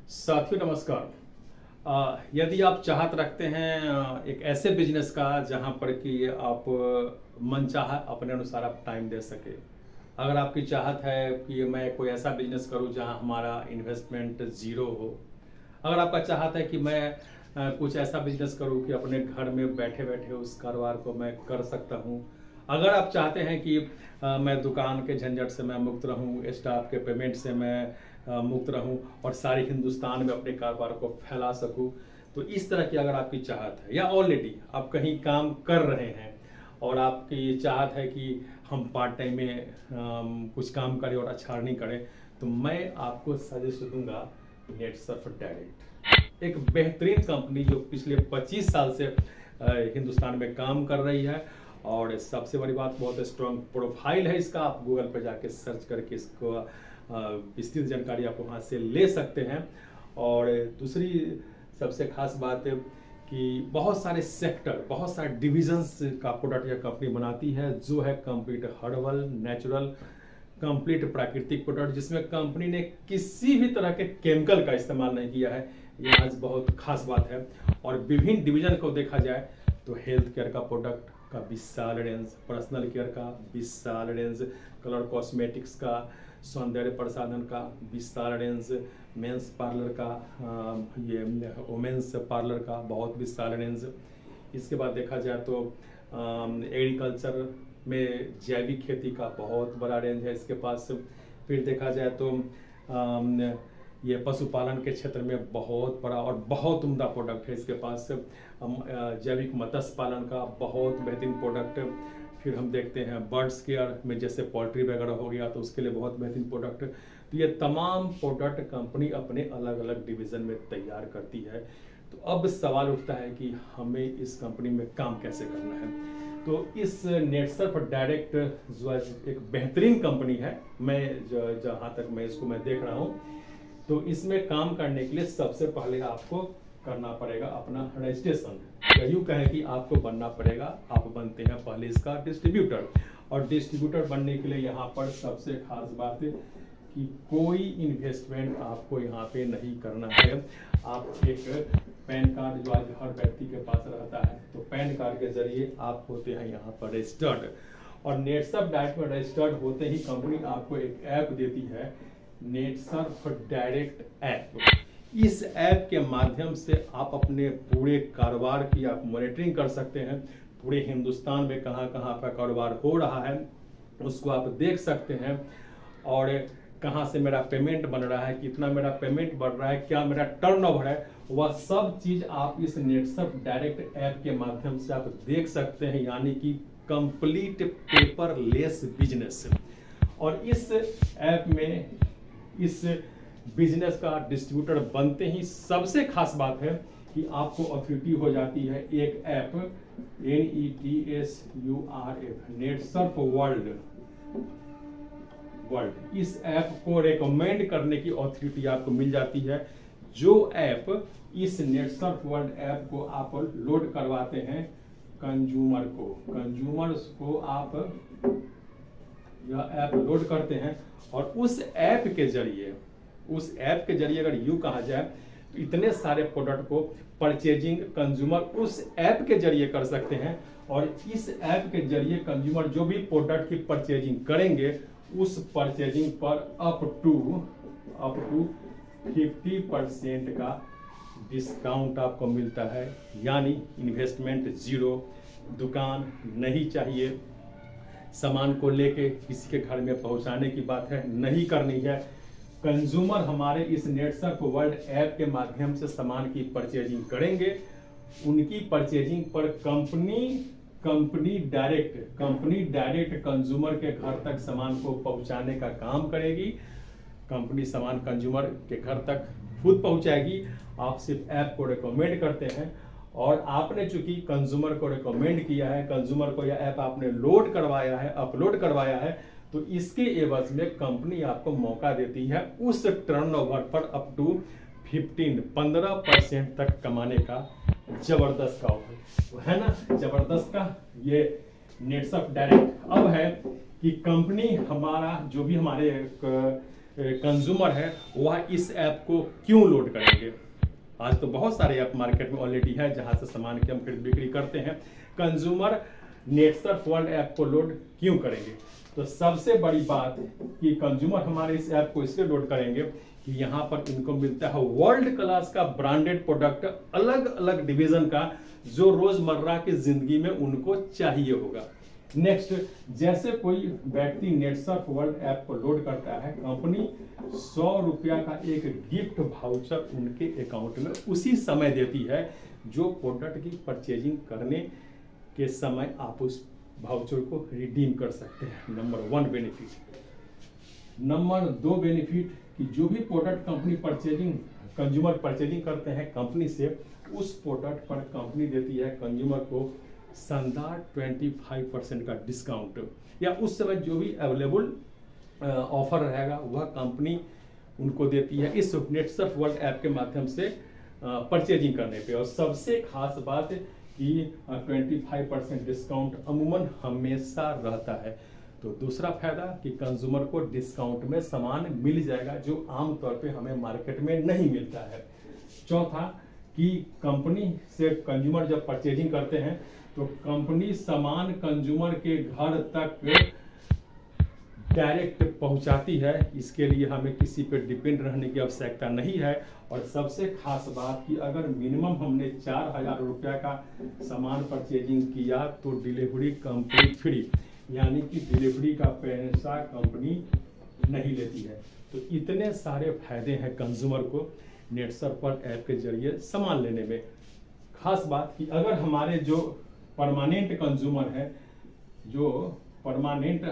साथियों नमस्कार। यदि आप चाहत रखते हैं एक ऐसे बिजनेस का जहां पर कि आप मनचाहा अपने अनुसार आप टाइम दे सके। अगर आपकी चाहत है कि मैं कोई ऐसा बिजनेस करूं जहां हमारा इन्वेस्टमेंट ज़ीरो हो। अगर आपका चाहत है कि मैं कुछ ऐसा बिजनेस करूं कि अपने घर में बैठे बैठे उस कारोबार को मैं कर सकता हूं। अगर आप चाहते हैं कि मैं दुकान के झंझट से मैं मुक्त रहूं, स्टाफ के पेमेंट से मैं मुक्त रहूं और सारे हिंदुस्तान में अपने कारोबार को फैला सकूं, तो इस तरह की अगर आपकी चाहत है या ऑलरेडी आप कहीं काम कर रहे हैं और आपकी चाहत है कि हम पार्ट टाइम में कुछ काम करें और अच्छा अर्निंग करें, तो मैं आपको सजेस्ट दूंगा नेटसर्फ डायरेक्ट। एक बेहतरीन कंपनी जो पिछले 25 साल से हिंदुस्तान में काम कर रही है और सबसे बड़ी बात बहुत स्ट्रॉन्ग प्रोफाइल है इसका। आप गूगल पर जाके सर्च करके इसको विस्तृत जानकारी आप वहाँ से ले सकते हैं। और दूसरी सबसे खास बात है कि बहुत सारे सेक्टर, बहुत सारे डिविजन्स का प्रोडक्ट यह कंपनी बनाती है, जो है कंप्लीट हर्बल, नेचुरल, कंप्लीट प्राकृतिक प्रोडक्ट, जिसमें कंपनी ने किसी भी तरह के केमिकल का इस्तेमाल नहीं किया है। ये आज बहुत खास बात है। और विभिन्न डिवीजन को देखा जाए तो हेल्थ केयर का प्रोडक्ट का विशाल रेंज, पर्सनल केयर का विशाल रेंज, कलर कॉस्मेटिक्स का, सौंदर्य प्रसाधन का विशाल रेंज, मेंस पार्लर का, ये वुमेंस पार्लर का बहुत विशाल रेंज। इसके बाद देखा जाए तो एग्रीकल्चर में जैविक खेती का बहुत बड़ा रेंज है इसके पास। फिर देखा जाए तो ये पशुपालन के क्षेत्र में बहुत बड़ा और बहुत उम्दा प्रोडक्ट है इसके पास। जैविक मत्स्य पालन का बहुत बेहतरीन प्रोडक्ट। फिर हम देखते हैं बर्ड्स केयर में, जैसे पोल्ट्री वगैरह हो गया तो उसके लिए बहुत बेहतरीन प्रोडक्ट। तो ये तमाम प्रोडक्ट कंपनी अपने अलग अलग डिवीज़न में तैयार करती है। तो अब सवाल उठता है कि हमें इस कंपनी में काम कैसे करना है। तो इस नेटसर्फ डायरेक्ट जो एक बेहतरीन कंपनी है, मैं जहाँ तक मैं इसको मैं देख रहा हूँ, तो इसमें काम करने के लिए सबसे पहले आपको करना पड़ेगा अपना रजिस्ट्रेशन। यूँ कहें कि आपको बनना पड़ेगा, आप बनते हैं पहले इसका डिस्ट्रीब्यूटर। और डिस्ट्रीब्यूटर बनने के लिए यहाँ पर सबसे खास बात है कि कोई इन्वेस्टमेंट आपको यहाँ पे नहीं करना है। आप एक पैन कार्ड जो आज हर व्यक्ति के पास रहता है, तो पैन कार्ड के जरिए आप होते हैं यहाँ पर रजिस्टर्ड। और नेटसर्फ डायरेक्ट में रजिस्टर्ड होते ही कंपनी आपको एक ऐप देती है, नेटसर्फ डायरेक्ट ऐप। इस ऐप के माध्यम से आप अपने पूरे कारोबार की आप मॉनिटरिंग कर सकते हैं। पूरे हिंदुस्तान में कहाँ कहाँ आपका कारोबार हो रहा है उसको आप देख सकते हैं। और कहाँ से मेरा पेमेंट बन रहा है, कितना मेरा पेमेंट बढ़ रहा है, क्या मेरा टर्नओवर है, वह सब चीज़ आप इस नेटसर्फ डायरेक्ट ऐप के माध्यम से आप देख सकते हैं। यानी कि कंप्लीट पेपरलेस बिजनेस। और इस ऐप में इस बिजनेस का डिस्ट्रीब्यूटर बनते ही सबसे खास बात है कि आपको अथॉरिटी हो जाती है एक ऐप NETSURF, नेटसर्फ वर्ल्ड। इस ऐप को रेकमेंड करने की अथॉरिटी आपको मिल जाती है। जो ऐप इस नेटसर्फ वर्ल्ड ऐप को आप लोड करवाते हैं कंज्यूमर्स को आप यह ऐप लोड करते हैं। और उस ऐप के जरिए अगर यूँ कहा जाए तो इतने सारे प्रोडक्ट को परचेजिंग कंज्यूमर उस ऐप के जरिए कर सकते हैं। और इस ऐप के जरिए कंज्यूमर जो भी प्रोडक्ट की परचेजिंग करेंगे, उस परचेजिंग पर अप टू 50% का डिस्काउंट आपको मिलता है। यानी इन्वेस्टमेंट ज़ीरो, दुकान नहीं चाहिए, सामान को लेके किसी के घर में पहुंचाने की बात है नहीं करनी है। कंज्यूमर हमारे इस नेटसर्फ वर्ल्ड ऐप के माध्यम से सामान की परचेजिंग करेंगे। उनकी परचेजिंग पर कंपनी डायरेक्ट कंज्यूमर के घर तक सामान को पहुंचाने का काम करेगी। कंपनी सामान कंज्यूमर के घर तक खुद पहुंचाएगी। आप सिर्फ ऐप को रिकमेंड करते हैं और आपने चूंकि कंज्यूमर को रिकमेंड किया है, कंज्यूमर को यह ऐप आपने लोड करवाया है, अपलोड करवाया है, तो इसके एवज में कंपनी आपको मौका देती है उस टर्नओवर पर अप टू 15% तक कमाने का। जबरदस्त का ऑफर है ना, जबरदस्त का ये नेटसर्फ डायरेक्ट। अब है कि कंपनी हमारा जो भी हमारे कंज्यूमर है वह इस ऐप को क्यों लोड करेंगे। आज तो बहुत सारे ऐप मार्केट में ऑलरेडी है जहां से सामान की हम खरीद बिक्री करते हैं। कंज्यूमर नेटसर्फ वर्ल्ड ऐप को लोड क्यों करेंगे? तो सबसे बड़ी बात कि कंज्यूमर हमारे इस ऐप को इसलिए लोड करेंगे कि यहाँ पर इनको मिलता है वर्ल्ड क्लास का ब्रांडेड प्रोडक्ट, अलग अलग डिवीजन का, जो रोजमर्रा की जिंदगी में उनको चाहिए होगा। नेक्स्ट, जैसे कोई व्यक्ति नेटसर्फ वर्ल्ड ऐप को लोड करता है, कंपनी 100 रुपया का एक गिफ्ट वाउचर उनके अकाउंट में उसी समय देती है जो प्रोडक्ट की परचेजिंग करने के समय आप उस वाउचर को रिडीम कर सकते हैं। Number 1 benefit. नंबर 2 बेनिफिट कि जो भी product company purchasing consumer purchasing करते हैं कंपनी से, उस प्रोडक्ट पर कंपनी देती है कंज्यूमर को शानदार 25% का डिस्काउंट, या उस समय जो भी अवेलेबल ऑफर रहेगा वह कंपनी उनको देती है इस नेटसर्फ वर्ल्ड ऐप के माध्यम से परचेजिंग करने पे। और सबसे खास बात कि 25% डिस्काउंट अमूमन हमेशा रहता है। तो दूसरा फायदा कि कंज्यूमर को डिस्काउंट में सामान मिल जाएगा जो आमतौर पे हमें मार्केट में नहीं मिलता है। चौथा कि कंपनी से कंज्यूमर जब परचेजिंग करते हैं तो कंपनी सामान कंज्यूमर के घर तक डायरेक्ट पहुंचाती है, इसके लिए हमें किसी पे डिपेंड रहने की आवश्यकता नहीं है। और सबसे खास बात कि अगर मिनिमम हमने 4000 रुपया का सामान परचेजिंग किया तो डिलीवरी कंपनी फ्री, यानी कि डिलीवरी का पैसा कंपनी नहीं लेती है। तो इतने सारे फायदे हैं कंज्यूमर को नेटसर्फ वर्ल्ड ऐप के जरिए सामान लेने में। खास बात कि अगर हमारे जो परमानेंट कंज्यूमर है,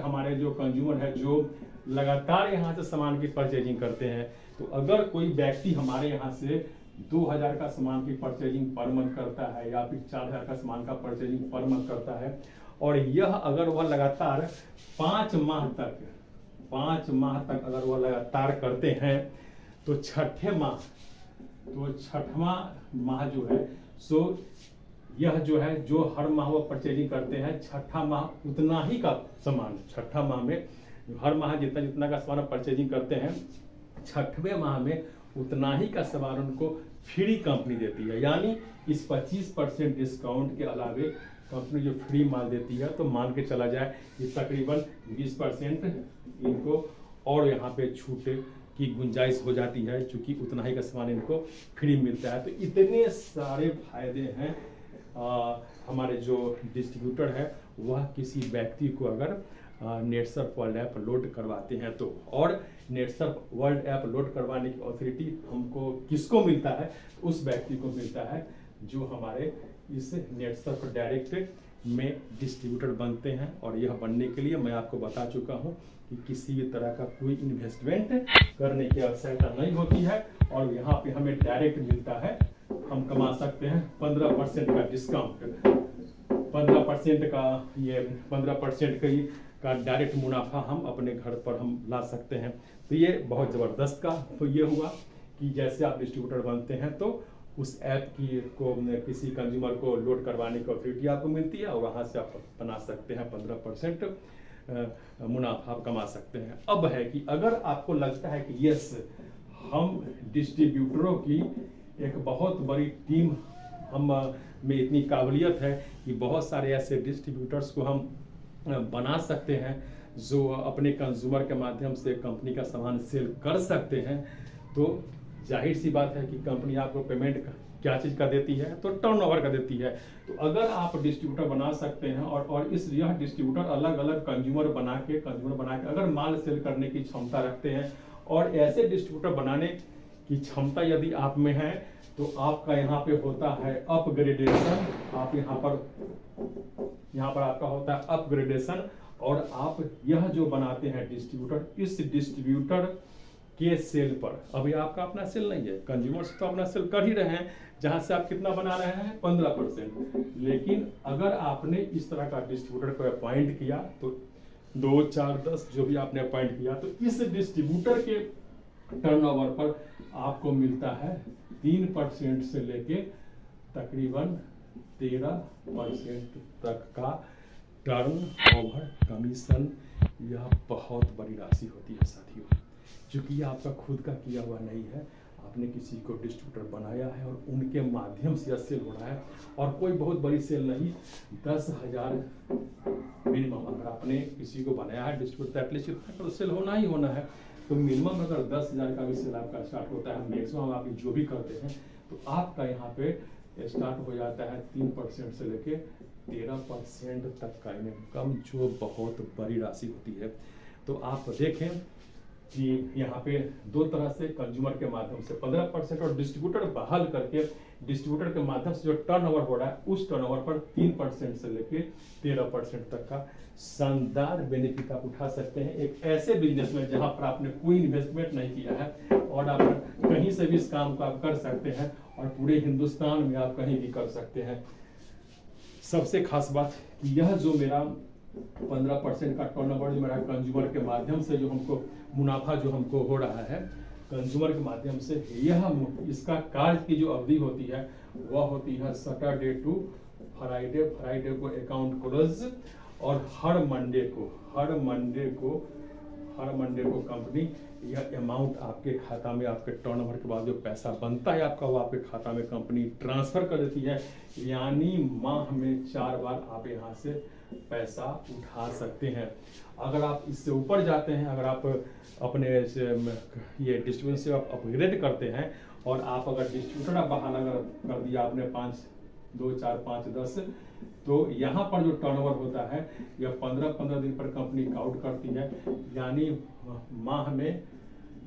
हमारे जो कंज्यूमर है जो लगातार यहाँ से सामान की परचेजिंग करते हैं, तो अगर कोई व्यक्ति हमारे यहाँ से 2000 का सामान की परचेजिंग पर मंथ करता है या फिर 4000 का सामान का परचेजिंग पर मंथ करता है, और यह अगर वह लगातार 5 माह तक अगर वह लगातार करते हैं तो छठवां माह जो है सो यह जो है जो हर माह वो परचेजिंग करते हैं, छठा माह उतना ही का सामान, छठा माह में हर माह जितना का सामान परचेजिंग करते हैं, छठवें माह में उतना ही का सामान उनको फ्री कंपनी देती है। यानी इस 25% डिस्काउंट के अलावे कंपनी जो फ्री माल देती है, तो मान के चला जाए कि तकरीबन 20% इनको और यहाँ पे छूट की गुंजाइश हो जाती है, चूंकि उतना ही का सामान इनको फ्री मिलता है। तो इतने सारे फायदे हैं। हमारे जो डिस्ट्रीब्यूटर है वह किसी व्यक्ति को अगर नेटसर्फ वर्ल्ड ऐप लोड करवाते हैं तो, और नेटसर्फ वर्ल्ड ऐप लोड करवाने की अथॉरिटी हमको किसको मिलता है? उस व्यक्ति को मिलता है जो हमारे इस नेटसर्फ डायरेक्ट में डिस्ट्रीब्यूटर बनते हैं। और यह बनने के लिए मैं आपको बता चुका हूं कि किसी भी तरह का कोई इन्वेस्टमेंट करने की आवश्यकता नहीं होती है, और यहाँ पे हमें डायरेक्ट मिलता है, हम कमा सकते हैं 15% का डिस्काउंट, 15% का डायरेक्ट मुनाफा हम अपने घर पर हम ला सकते हैं। तो ये बहुत ज़बरदस्त का तो ये हुआ कि जैसे आप डिस्ट्रीब्यूटर बनते हैं तो उस ऐप की को किसी कंज्यूमर को लोड करवाने की अथॉरिटी आपको मिलती है, और वहाँ से आप बना सकते हैं 15% मुनाफा आप कमा सकते हैं। अब है कि अगर आपको लगता है कि यस, हम डिस्ट्रीब्यूटरों की एक बहुत बड़ी टीम हम में इतनी काबिलियत है कि बहुत सारे ऐसे डिस्ट्रीब्यूटर्स को हम बना सकते हैं जो अपने कंज्यूमर के माध्यम से कंपनी का सामान सेल कर सकते हैं, तो जाहिर सी बात है कि कंपनी आपको पेमेंट क्या चीज़ का देती है? तो टर्नओवर का देती है। तो अगर आप डिस्ट्रीब्यूटर बना सकते हैं और यह डिस्ट्रीब्यूटर अलग अलग कंज्यूमर बना के अगर माल सेल करने की क्षमता रखते हैं, और ऐसे डिस्ट्रीब्यूटर बनाने की क्षमता यदि आप में है, तो आपका यहाँ पे होता है अपग्रेडेशन। आप यहाँ पर आपका होता है अपग्रेडेशन, और आप यह जो बनाते हैं डिस्ट्रीब्यूटर, इस डिस्ट्रीब्यूटर के सेल पर अभी आपका अपना सेल नहीं है, कंज्यूमर्स तो अपना सेल कर ही रहे हैं, जहां से आप कितना बना रहे हैं 15%। लेकिन अगर आपने इस तरह का डिस्ट्रीब्यूटर को अपॉइंट किया, तो 2, 4, 10 जो भी आपने अपॉइंट किया, तो इस डिस्ट्रीब्यूटर के टर्नओवर पर आपको मिलता है 3% से लेके तकरीबन 13% तक का टर्नओवर कमीशन। यह बहुत बड़ी राशि होती है साथियों। क्योंकि ये आपका खुद का किया हुआ नहीं है, आपने किसी को डिस्ट्रीब्यूटर बनाया है और उनके माध्यम से यह सेल हो रहा है। और कोई बहुत बड़ी सेल नहीं, 10,000 मिनिमम अगर आपने किसी को बनाया है डिस्ट्रीब्यूटर, एटलीस्ट इतना तो सेल होना ही होना है। तो मिनिमम अगर 10,000 का भी सेल आपका स्टार्ट होता है, मैक्सिमम आप जो भी करते हैं, तो आपका यहाँ पे स्टार्ट हो जाता है 3% से लेके 13% तक का इनकम, जो बहुत बड़ी राशि होती है। तो आप देखें कि यहाँ पे दो तरह से, कंज्यूमर के माध्यम से 15% और डिस्ट्रीब्यूटर बहाल करके डिस्ट्रीब्यूटर के माध्यम से जो टर्नओवर हो रहा है उस टर्नओवर पर 3% से लेके 13% तक का शानदार बेनिफिट आप उठा सकते हैं एक ऐसे बिजनेस में जहां पर आपने कोई इन्वेस्टमेंट नहीं किया है और आप कहीं से भी इस काम को आप कर सकते हैं और पूरे हिंदुस्तान में आप कहीं भी कर सकते हैं। सबसे खास बात कि यह जो मेरा 15% का टर्नओवर जो मेरा कंज्यूमर के माध्यम से जो हमको मुनाफा जो हमको हो रहा है कंज्यूमर के माध्यम से, यह इसका कार्य की जो अवधि होती है वह होती है सैटरडे टू फ्राइडे। फ्राइडे को अकाउंट क्लोज और हर मंडे को कंपनी यह अमाउंट आपके खाता में, आपके टर्नओवर के बाद जो पैसा बनता है आपका, वो आपके खाता में कंपनी ट्रांसफर कर देती है। यानी माह में 4 बार आप यहाँ से पैसा उठा सकते हैं। अगर आप इससे ऊपर जाते हैं, अगर आप अपने ये डिस्ट्रीब्यूशन से आप अपग्रेड करते हैं और आप अगर डिस्ट्रीब्यूटर आप बहाल अगर कर दिया आपने 5, 2, 4, 5, 10, तो यहाँ पर जो टर्नओवर होता है यह 15-15 दिन पर कंपनी काउंट करती है। यानी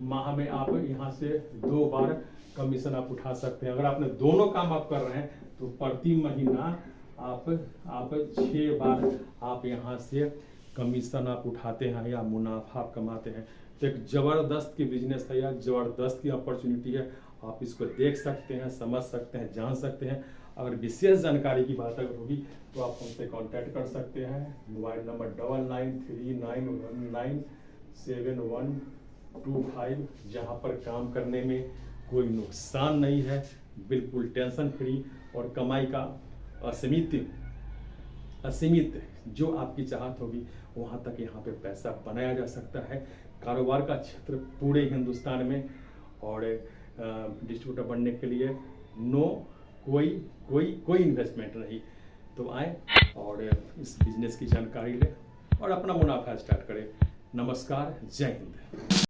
माह में आप यहाँ से 2 बार कमीशन आप उठा सकते हैं। अगर आपने दोनों काम आप कर रहे हैं तो प्रति महीना आप 6 बार आप यहाँ से कमीशन आप उठाते हैं या मुनाफा आप कमाते हैं। तो एक ज़बरदस्त की बिजनेस है या ज़बरदस्त की अपॉर्चुनिटी है। आप इसको देख सकते हैं, समझ सकते हैं, जान सकते हैं। अगर विशेष जानकारी की बात अगर होगी तो आप हमसे कांटेक्ट कर सकते हैं। मोबाइल नंबर 9939197125, जहां पर काम करने में कोई नुकसान नहीं है, बिल्कुल टेंशन फ्री और कमाई का असीमित जो आपकी चाहत होगी वहां तक यहाँ पे पैसा बनाया जा सकता है। कारोबार का क्षेत्र पूरे हिंदुस्तान में और डिस्ट्रीब्यूटर बनने के लिए कोई इन्वेस्टमेंट नहीं। तो आए और इस बिजनेस की जानकारी लें और अपना मुनाफा स्टार्ट करें। नमस्कार, जय हिंद।